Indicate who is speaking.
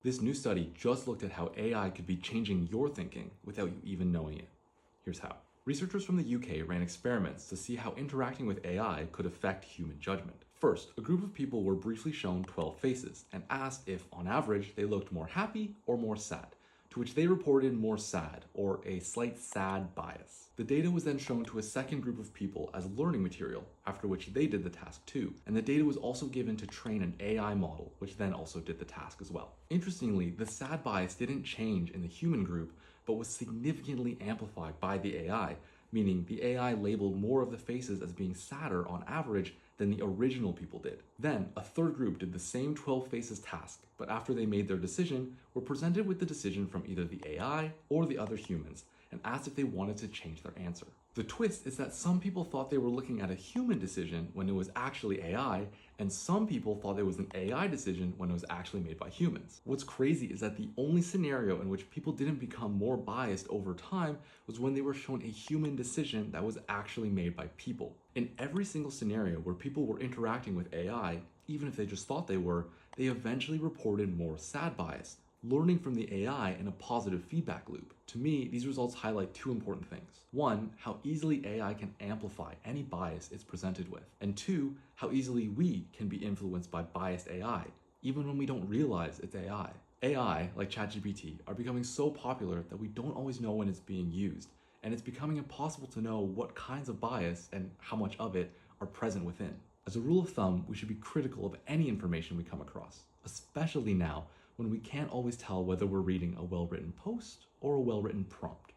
Speaker 1: This new study just looked at how AI could be changing your thinking without you even knowing it. Here's how. Researchers from the UK ran experiments to see how interacting with AI could affect human judgment. First, a group of people were briefly shown 12 faces and asked if, on average, they looked more happy or more sad, to which they reported more sad, or a slight sad bias. The data was then shown to a second group of people as learning material, after which they did the task too, and the data was also given to train an AI model, which then also did the task as well. Interestingly, the sad bias didn't change in the human group, but was significantly amplified by the AI, meaning the AI labeled more of the faces as being sadder on average than the original people did. Then, a third group did the same 12 faces task, but after they made their decision, were presented with the decision from either the AI or the other humans, and asked if they wanted to change their answer. The twist is that some people thought they were looking at a human decision when it was actually AI, and some people thought it was an AI decision when it was actually made by humans. What's crazy is that the only scenario in which people didn't become more biased over time was when they were shown a human decision that was actually made by people. In every single scenario where people were interacting with AI, even if they just thought they were, they eventually reported more sad bias, learning from the AI in a positive feedback loop. To me, these results highlight two important things. One, how easily AI can amplify any bias it's presented with. And two, how easily we can be influenced by biased AI, even when we don't realize it's AI. AI, like ChatGPT, are becoming so popular that we don't always know when it's being used, and it's becoming impossible to know what kinds of bias and how much of it are present within. As a rule of thumb, we should be critical of any information we come across, especially now when we can't always tell whether we're reading a well-written post or a well-written prompt.